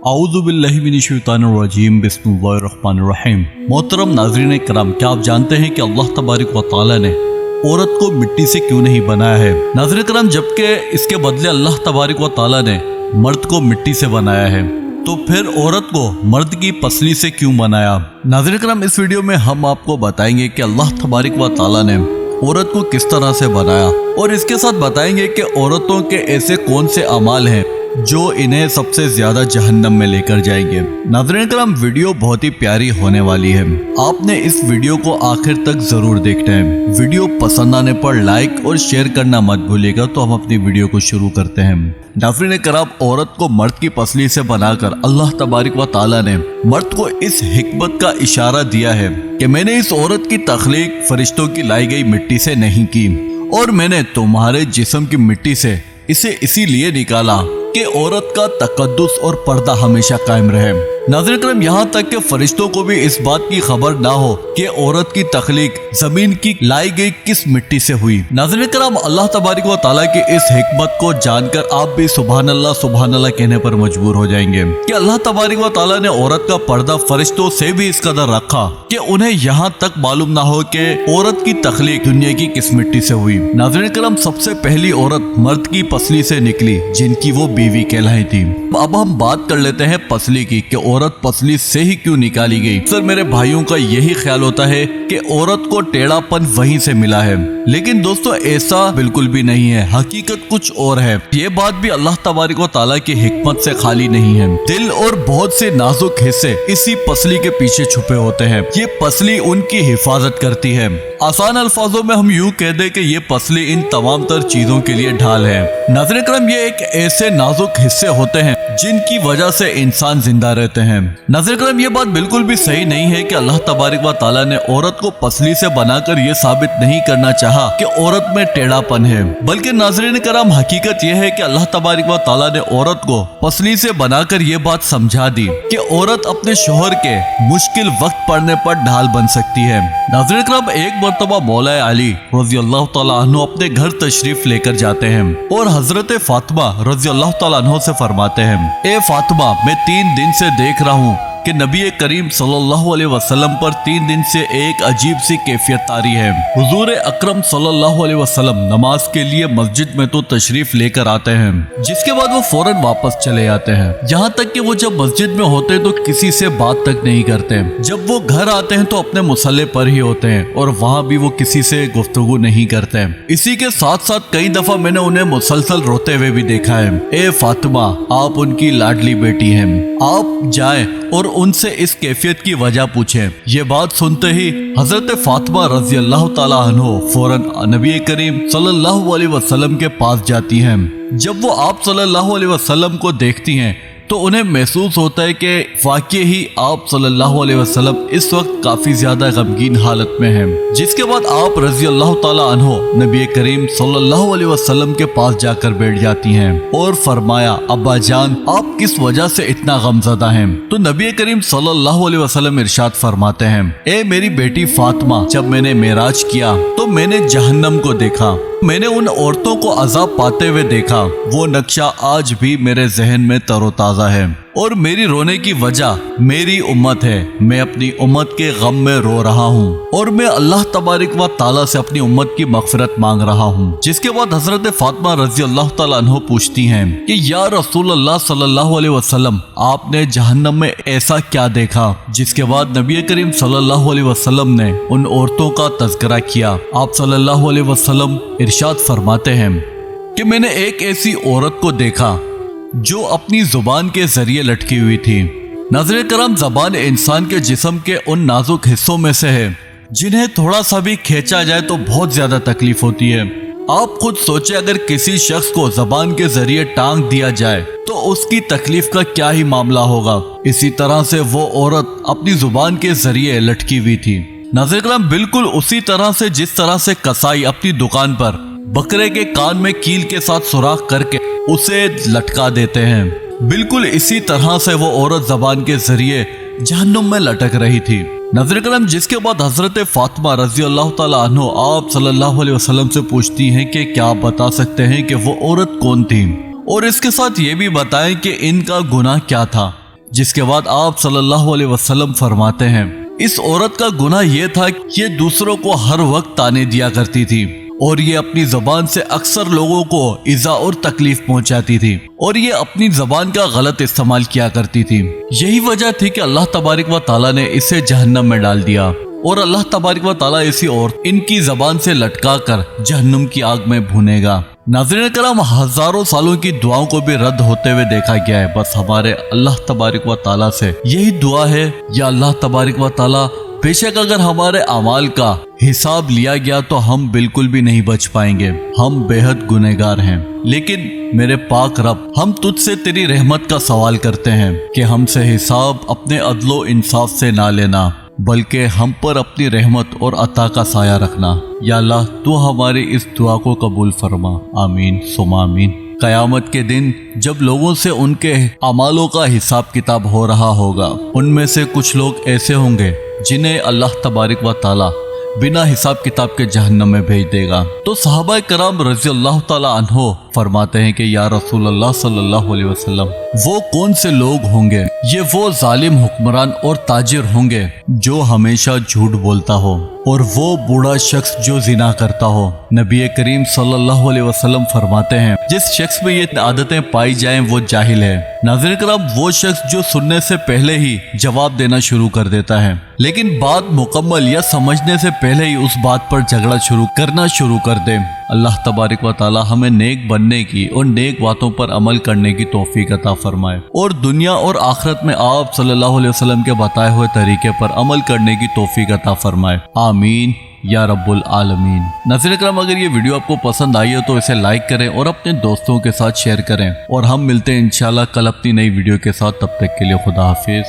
आऊज़ु बिल्लाहि मिनश्शैतानिर्रजीम बिस्मिल्लाहिर्रहमानिर्रहीम। मोहतरम नाज़रीन कराम, क्या आप जानते हैं कि अल्लाह तबारक व तआला ने औरत को मिट्टी से क्यों नहीं बनाया है? नाज़रीन कराम, जबकि इसके बदले अल्लाह तबारक व तआला ने मर्द को मिट्टी से बनाया है, तो फिर औरत को मर्द की पसली से क्यों बनाया? नाज़रीन कराम, इस वीडियो में हम आपको बताएंगे कि अल्लाह तबारक व तआला ने औरत को किस तरह से बनाया और इसके साथ बताएंगे कि औरतों के ऐसे कौन से अमाल हैं जो इन्हें सबसे ज्यादा जहन्नम में लेकर जाएंगे। नाज़रीन कराम, वीडियो बहुत ही प्यारी होने वाली है, आपने इस वीडियो को आखिर तक जरूर देखना है। वीडियो पसंद आने पर लाइक और शेयर करना मत भूलिएगा। तो हम अपनी वीडियो को शुरू करते हैं। नाज़रीन कराम, औरत को मर्द की पसली से बनाकर अल्लाह तबारक व तआला ने मर्द को इस हिकमत का इशारा दिया है कि मैंने इस औरत की तख्लीक फरिश्तों की लाई गई मिट्टी से नहीं की और मैंने तुम्हारे जिस्म की मिट्टी से इसे इसीलिए निकाला कि औरत का तकद्दुस और पर्दा हमेशा कायम रहे। नाज़रीन करम, यहाँ तक कि फरिश्तों को भी इस बात की खबर ना हो कि औरत की तख्लीक जमीन की लाई गई किस मिट्टी से हुई। नाज़रीन करम, अल्लाह तबारक व तआला की इस हिकमत को जानकर आप भी सुभान अल्लाह कहने पर मजबूर हो जाएंगे कि अल्लाह तबारक व तआला ने औरत का पर्दा फरिश्तों से भी इस कदर रखा कि उन्हें यहाँ तक मालूम ना हो कि औरत की तख्लीक दुनिया की किस मिट्टी से हुई। नाज़रीन करम, सबसे पहली औरत मर्द की पसली से निकली जिनकी वो बीवी कहलाई थी। अब हम बात कर लेते हैं पसली की कि औरत पसली से ही क्यों निकाली गई। सर, मेरे भाइयों का यही ख्याल होता है कि औरत को टेढ़ापन वहीं से मिला है, लेकिन दोस्तों ऐसा बिल्कुल भी नहीं है। हकीकत कुछ और है। ये बात भी अल्लाह तबारक व तआला की हिकमत से खाली नहीं है। दिल और बहुत से नाजुक हिस्से इसी पसली के पीछे छुपे होते हैं। ये पसली उनकी हिफाजत करती है। आसान अल्फाजों में हम यूं कह दे कि ये पसली इन तमाम तर चीजों के लिए ढाल है। नाज़रीन करम, ये एक ऐसे नाजुक हिस्से होते हैं जिनकी वजह से इंसान जिंदा रहते हैं। नाज़रीन करम, ये बात बिल्कुल भी सही नहीं है कि अल्लाह तबारक व तआला ने औरत को पसली से बनाकर ये साबित नहीं करना चाहा कि औरत में टेढ़ापन है, बल्कि नाज़रीन करम, हकीकत यह है कि अल्लाह तबारक व तआला ने औरत को पसली से बनाकर ये बात समझा दी कि औरत अपने शोहर के मुश्किल वक्त पड़ने पर ढाल बन सकती है। नाज़रीन करम, एक मरतबा मौला अली रज़ी अल्लाह तआला अन्हु अपने घर तशरीफ लेकर जाते हैं और हजरत फातिमा रज़ी अल्लाह तआला अन्हा से फरमाते हैं, ए फातिमा, मैं 3 दिन से देख रहा हूँ कि नबी करीम सल्लल्लाहु अलैहि वसल्लम पर 3 दिन से एक अजीब सी कैफियत तारी है। हुजूर अकरम सल्लल्लाहु अलैहि वसल्लम नमाज के लिए मस्जिद में तो तशरीफ लेकर आते हैं, जिसके बाद वो फौरन वापस चले आते हैं। यहाँ तक कि वो जब मस्जिद में होते हैं तो किसी से बात तक नहीं करते। जब वो घर आते हैं तो अपने मुसल्ले पर ही होते हैं और वहाँ भी वो किसी से गुफ्तगू नहीं करते। इसी के साथ साथ कई दफा मैंने उन्हें मुसलसल रोते हुए भी देखा है। ए फातिमा, आप उनकी लाडली बेटी हैं, आप जाएं और उनसे इस कैफियत की वजह पूछें। ये बात सुनते ही हजरत फातिमा रज़ी अल्लाह तआला अन्हा फौरन नबी करीम सल्लल्लाहु अलैहि वसल्लम के पास जाती हैं। जब वो आप सल्लल्लाहु अलैहि वसल्लम को देखती हैं तो उन्हें महसूस होता है कि वाकई ही आप सल्लल्लाहु अलैहि वसल्लम इस वक्त काफी ज्यादा गमगीन हालत में हैं। जिसके बाद आप रज़ी अल्लाह तआला अन्हु नबी करीम सल्लल्लाहु अलैहि वसल्लम के पास जाकर बैठ जाती हैं और फरमाया, अब्बा जान, आप किस वजह से इतना गमज़दा हैं? तो नबी करीम सल्लल्लाहु अलैहि वसल्लम इरशाद फरमाते हैं, ए मेरी बेटी फातिमा, जब मैंने मेराज किया तो मैंने जहन्नम को देखा, मैंने उन औरतों को अजाब पाते हुए देखा। वो नक्शा आज भी मेरे जहन में तरोताजा है और मेरी रोने की वजह मेरी उम्मत है। मैं अपनी उम्मत के गम में रो रहा हूँ और मैं अल्लाह तबारक व तआला से अपनी उम्मत की मगफिरत मांग रहा हूँ। जिसके बाद हजरत फातिमा रज़ी अल्लाह तआला अन्हा पूछती हैं कि या रसूल अल्लाह सल्लल्लाहु अलैहि वसल्लम, आपने जहन्नम में ऐसा क्या देखा? जिसके बाद नबी करीम सल्लल्लाहु अलैहि वसल्लम ने उन औरतों का तज़किरा किया। आप सल्लल्लाहु अलैहि वसल्लम इरशाद फरमाते हैं कि मैंने एक ऐसी औरत को देखा जो अपनी जुबान के जरिए लटकी हुई थी। नाज़रीन करम, जबान इंसान के जिस्म के उन नाजुक हिस्सों में से है जिन्हें थोड़ा सा भी खींचा जाए तो बहुत ज्यादा तकलीफ होती है। आप खुद सोचे, अगर किसी शख्स को जबान के जरिए टांग दिया जाए तो उसकी तकलीफ का क्या ही मामला होगा। इसी तरह से वो औरत अपनी जुबान के जरिए लटकी हुई थी। नाज़रीन करम, बिल्कुल उसी तरह से जिस तरह से कसाई अपनी दुकान पर बकरे के कान में कील के साथ सुराख करके उसे लटका देते हैं, बिल्कुल इसी तरह से वो औरत जबान के जरिए जहन्नुम में लटक रही थी। नाज़रीन करम, जिसके बाद हजरत फातिमा रज़ी अल्लाह तआला अन्हा आप सल्लल्लाहु अलैहि वसल्लम से पूछती हैं कि क्या आप बता सकते हैं कि वो औरत कौन थी और इसके साथ ये भी बताएं कि इनका गुनाह क्या था। जिसके बाद आप सल्लल्लाहु अलैहि वसल्लम फरमाते हैं, इस औरत का गुनाह ये था कि ये दूसरों को हर वक्त ताने दिया करती थी और ये अपनी जबान से अक्सर लोगों को इज़ा और तकलीफ पहुंचाती थी और ये अपनी जबान का गलत इस्तेमाल किया करती थी। यही वजह थी कि अल्लाह तबारक व ताला ने इसे जहन्नम में डाल दिया और अल्लाह तबारक व ताला इसी और इनकी जबान से लटका कर जहन्नुम की आग में भूनेगा। नाज़रीन करम, हजारों सालों की दुआओं को भी रद्द होते हुए देखा गया है। बस हमारे अल्लाह तबारक व ताला से यही दुआ है, या अल्लाह तबारक व ताला, बेशक अगर हमारे अमाल का हिसाब लिया गया तो हम बिल्कुल भी नहीं बच पाएंगे, हम बेहद गुनहगार हैं। लेकिन मेरे पाक रब, हम तुझसे तेरी रहमत का सवाल करते हैं कि हमसे हिसाब अपने अदलो इंसाफ से ना लेना, बल्कि हम पर अपनी रहमत और अता का साया रखना। या अल्लाह, तू हमारी इस दुआ को कबूल फरमा। आमीन सुमा आमीन। कयामत के दिन जब लोगों से उनके अमालों का हिसाब किताब हो रहा होगा, उनमें से कुछ लोग ऐसे होंगे जिन्हें अल्लाह तबारक व ताला बिना हिसाब किताब के जहन्नम में भेज देगा। तो सहाबा कराम रज़ी अल्लाह ताला अन्हो फरमाते हैं कि या रसूल अल्लाह सल्लल्लाहु अलैहि वसल्लम, वो कौन से लोग होंगे? ये वो जालिम हुक्मरान और ताजिर होंगे जो हमेशा झूठ बोलता हो, और वो बूढ़ा शख्स जो जिना करता हो। नबी करीम सल्लल्लाहु अलैहि वसल्लम फरमाते हैं, जिस शख्स में ये आदतें पाई जाएं वो जाहिल है। नाज़रीन कराम, वो शख्स जो सुनने से पहले ही जवाब देना शुरू कर देता है, लेकिन बात मुकम्मल या समझने से पहले ही उस बात पर झगड़ा करना शुरू कर दे। अल्लाह तबारक व ताला हमें नेक बनने की और नेक बातों पर अमल करने की तौफीक अता फरमाए और दुनिया और आखिरत में आप सल्लल्लाहु अलैहि वसल्लम के बताए हुए तरीके पर अमल करने की तौफीक अता फरमाए। आमीन या रब्बुल आलमीन। नाज़रीन करम, अगर ये वीडियो आपको पसंद आई हो तो इसे लाइक करें और अपने दोस्तों के साथ शेयर करें, और हम मिलते हैं इंशाल्लाह कल अपनी नई वीडियो के साथ। तब तक के लिए खुदा हाफिज।